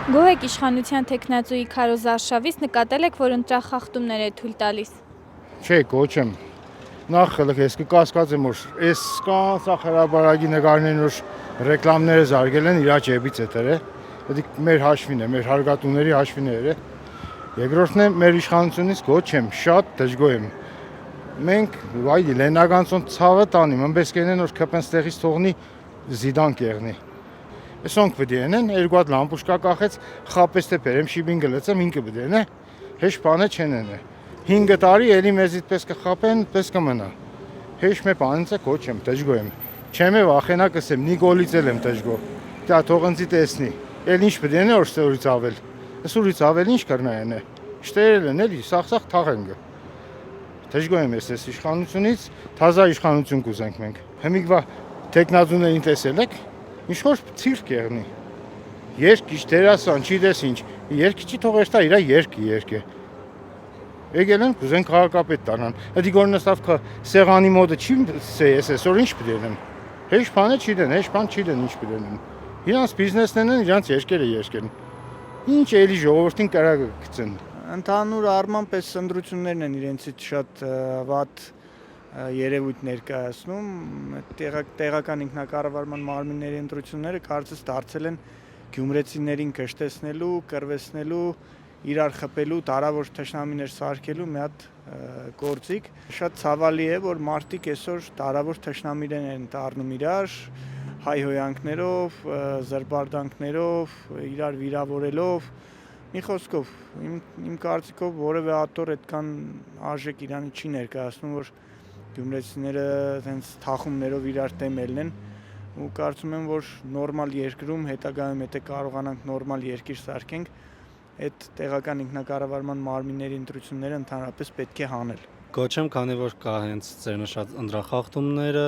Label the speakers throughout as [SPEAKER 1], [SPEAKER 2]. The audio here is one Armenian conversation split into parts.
[SPEAKER 1] Գոհ եք իշխանության թեկնածուի Քարոզ Արշավից, նկատել եք, որ ընտրախախտումներ է թույլ տալիս։
[SPEAKER 2] Չէ, կոչեմ։ Նախ ես կկասկածեմ, որ այս կան սախարաբարագի նկարներն որ ռեկլամները զարգել են իրա ջեբից է դրե։ Դա մեր հաշվին է, մեր հարգատուների հաշվին է։ Երկրորդն է մեր իշխանությունից կոչեմ, շատ դժգոհ եմ։ Մենք վայ լենագանցոն ցավը տանիմ, ըմբես կենեն որ քպեն ստեղից թողնի զիդան կեղնի։ Այսոնք պետք է ենեն, երկու հատ լամպուշկա կախեց, խապես թե բերեմ շիբին գլեցեմ, ինքը պետք է ենե, հեշ բանը չեն ենե։ 5 տարի էլի մեզից պես կխապեն, պես կմնա։ Հեշ մե բանից է կոչեմ, դժգոհ եմ։ Չեմ է վախենա կսեմ, Նիկոլից էլ եմ դժգոհ։ Դա թողնցի տեսնի։ Էլ ինչ պետք է ենե որ ստորից ավել։ Սուրից ավել ինչ կրնա ենե։ Շտերել են էլի, սախ թաղեն գը։ Դժգոհ եմ ես իշխանությունից, թազա իշխանություն կուզենք մենք։ Հիմիկվա տեխնազուներին տեսել եք։ Ինչ-որ ցիրկ եղնի։ Երկիչ դերասան, չիտես ինչ։ Երկիչի թողեր տա իրա երկ է։ Եկել են կուզեն քաղաքապետ տանան։ Դա գորնստավ սեղանի մոդը չի ես այսօր ինչ պիտենեմ։ Հեշ բանը չի դեն, հեշ բան չի դեն ինչ պիտենեմ։ Իրանց բիզնեսներն են, իրանց երկերը երկեն։ Ինչ էլի ժողովրդին կարա գցեն։
[SPEAKER 3] Ընդհանուր առմամբ այս ընտրություններն են իրենցից շատ վատ երևույթ ներկայացնում, տեղական ինքնակառավարման մարմինների ընտրությունները կարծես դարձել են գյումրեցիներին կշտեցնելու, կռվեցնելու, իրար խփելու, տարավոր թշնամիներ սարքելու մի հատ գործիք։ Շատ ցավալի է, որ մարդիկ այսօր տարավոր թշնամիներ են դառնում իրար, հայհոյանքներով, զրբարդանքներով, իրար վիրավորելով։ Մի խոսքով, իմ կարծիքով որևէ ատոր այդքան արժեք իրանի չի ներկայացնում, որ գյումրեցիները հենց թախումներով իրար դեմելն են ու կարծում եմ, որ նորմալ երկրում հետագայում եթե կարողանանք նորմալ երկիր սարքենք, այդ տեղական ինքնակառավարման մարմինների ընտրությունները ընդհանրապես պետք է հանել։
[SPEAKER 4] Կոչեմ, քանի որ կա հենց ձեր նշած ընտրախախտումները,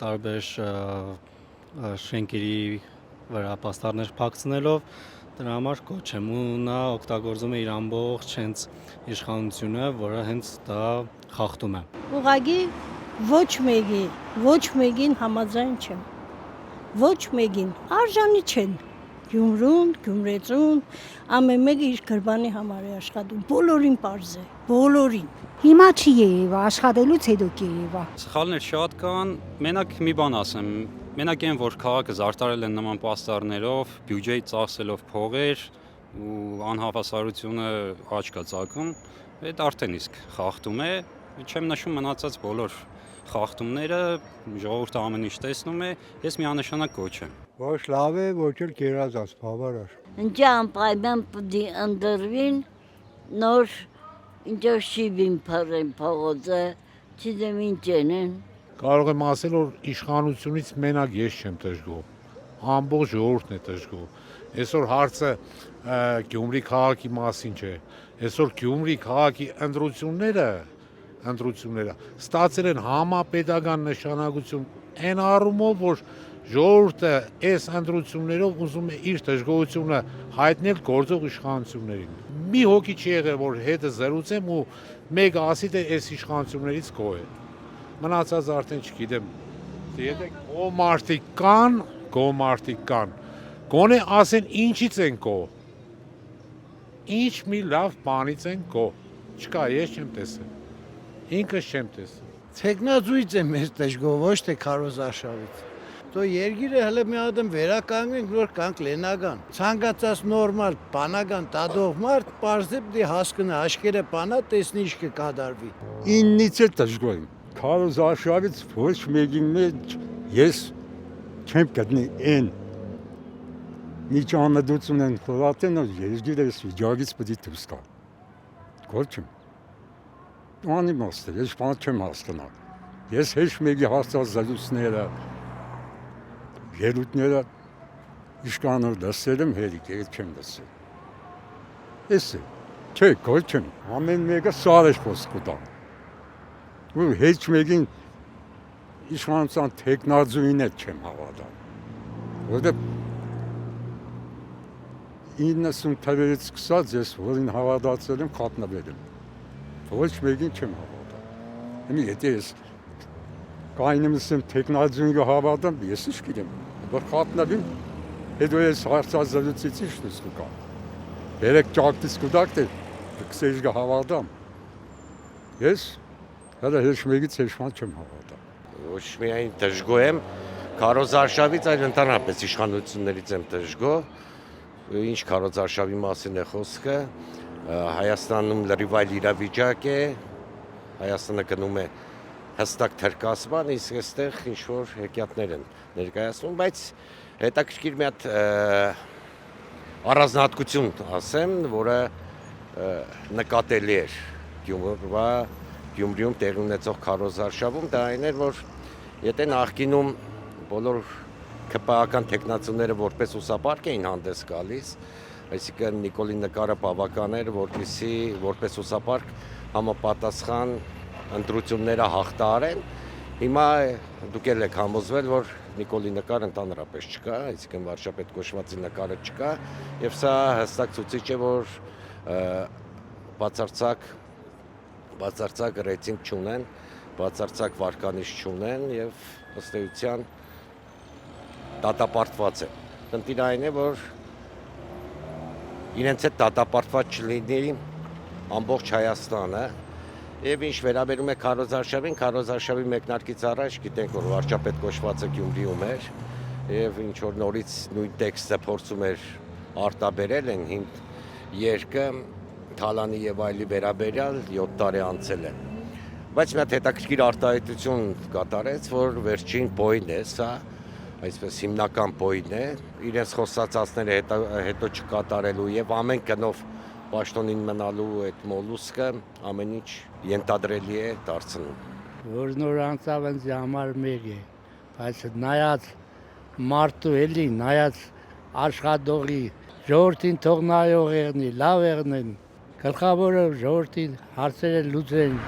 [SPEAKER 4] տարբեր շենքերի վրա պաստառներ փակցնելով, դրա համար կոչեմ ու նա օգտագործում է իր ամբողջ հենց իշխանությունը, որը հենց դա խախտում է։
[SPEAKER 5] Ուղղակի ոչ մեկին համաձայն չեմ։ Ոչ մեկին արժանի չեն։ Գյումրուն, գյումրեցուն, ամեն մեկը իր գրբանի համար է աշխատում։ Բոլորին պարզ է, բոլորին։
[SPEAKER 6] Հիմա չի երևա, աշխատելուց հետո կերևա։
[SPEAKER 7] Սխալներ շատ կան, մենակ մի բան ասեմ, մենակ այն որ քաղաքը զարդարել են նման պաստառներով, բյուջեի ծախսելով փողեր ու անհավասարությունը աճ կա ծագում, այդ արդեն իսկ խախտում է, չեմ նշում մնացած բոլոր խախտումները, ժողովուրդը ամեն ինչ տեսնում է, ես միանշանակ կոչեմ։
[SPEAKER 2] Ոչ լավ է, ոչ էլ կերազած, բավարար։
[SPEAKER 8] Ինչ անպայման պիտի ընդրվին նոր ինչ-որ շիբին փռեն փողոցը, չգիտեմ ինչ են։
[SPEAKER 2] Կարող եմ ասել, որ իշխանությունից մենակ ես չեմ դժգոհ, ամբողջ ժողովուրդն է դժգոհ։ Այսօր հարցը Գյումրի քաղաքի մասին չէ, այսօր Գյումրի քաղաքի ընտրությունները ստացել են համապետական նշանակություն այն առումով, որ ժողովուրդը այս ընտրություններով ուզում է իր դժգոհությունը հայտնել գործող իշխանություններին։ Մի հոգի չի եղել, որ հետը զրուցեմ ու մեկը ասի թե այս իշխանություններից գոհ է։ Մնացած արդեն չգիտեմ, եթե գոհ կան, գոնե ասեն ինչից են գոհ, ինչ մի լավ բանից են գոհ, չկա, ես չեմ տեսել, ինքս չեմ տեսել։
[SPEAKER 3] Տեխնազույց է մեզ դժգոհ, ոչ թե Քարոզ Արշավից։ Դո երգիրը հələ մի հատ վերականգնենք, որ կանք լենական։ Ցանկացած նորմալ բանական տադող մարդ պարզե պիտի հասկանա, աշկերը բանա տեսնի ինչ կկատարվի։
[SPEAKER 9] Իննից է դժգոհ եմ։ Քարոզ Արշավից ոչ մեկին ես չեմ գտնի այն միջամտություն են խորատեն, երգիրը ես վիճակից պետք է դուրս գա։ Կոչեմ։ Անիմաստ է, ես բան չեմ հասկանալ։ Ես հեչ մեկի հասած զրույցները, ելույթները իշխանով լսել եմ, հերիք չեմ լսել։ Էս է, չէ, կոչեմ, ամեն մեկը սարեշ խոսք կտա։ Ու հեչ մեկին իշխանության տեխնազույն էլ չեմ հավատալ։ Որտեղ 90 թվերից սկսած ես որին հավատացել եմ, խատնվել եմ։ Ոչ մեկին չեմ հավատալ։ Հիմա եթե ես կայնիմս եմ տեխնազույնը հավատամ, ես ինչ գիտեմ, որ խատնվեմ, հետո ես հարցազրույցից ինչ դուրս կգա։ Երեք ճակտից կուտակտ է, կսեջ գահավադամ։ Ես հələ heç մեկից հեշման չեմ հավատա։
[SPEAKER 10] Ոչ միայն դժգոհ եմ քարոզարշավից, այլ ընդհանրապես իշխանություններից եմ դժգոհ։ Ինչ քարոզարշավի մասին է խոսքը, Հայաստանում լրիվ այլ իրավիճակ է, Հայաստանը գնում է հստակ թրկասման, իսկ այստեղ ինչ-որ հեքիաթներ են ներկայացնում, բայց հետաքրքիր մի հատ առանձնահատկություն ասեմ, որը նկատելի էր Գյումրիում տեղի ունեցող քարոզարշավում, դա այն էր, որ եթե նախկինում բոլոր ԿՊԱ-ական տեխնացուները որպես ուսապարկ էին հանդես գալիս, այսինքն Նիկոլի նկարը բավական էր, որպեսզի որպես ուսապարկ համապատասխան ընտրությունները հաղթահարեն, հիմա դուք եք համոզվել, որ Նիկոլի նկարը ընդհանրապես չկա, այսինքն վարչապետ կոչվածի նկարը չկա, եւ սա հստակ ցույց է, որ բացարձակ ռեյտինգ չունեն, բացարձակ վարկանիշ չունեն եւ ըստ էության դատապարտված են։ Խնդիրը այն է, որ իրենց հետ դատապարտված չլինի ամբողջ Հայաստանը եւ ինչ վերաբերում է քարոզարշավի մեկնարկից առաջ գիտենք, որ վարչապետ կոչվածը Գյումրիում էր եւ ինչ որ նորից նույն տեքստը փորձում էր արտաբերել են հին երկը Թալանի եւ այլի վերաբերյալ 7 տարի անցել է։ Բայց մի հատ հետաքրքիր արտահայտություն կատարեց, որ վերջին բոյն է սա, այսպես հիմնական բոյն է, իրենց խոսածածները հետո չկատարելու եւ ամեն գնով պաշտոնին մնալու այդ մոլուսկը ամեն ինչ ենթադրելի է դարձնում։
[SPEAKER 11] Որ նոր անցավ ինձ համար մեկ է, բայց նայած մարդու էլի, նայած աշխատողի, ժողովրդին թող նայող եղնի, լավ եղնեն, գլխավորը ժողովրդին հարցերը լուծեն։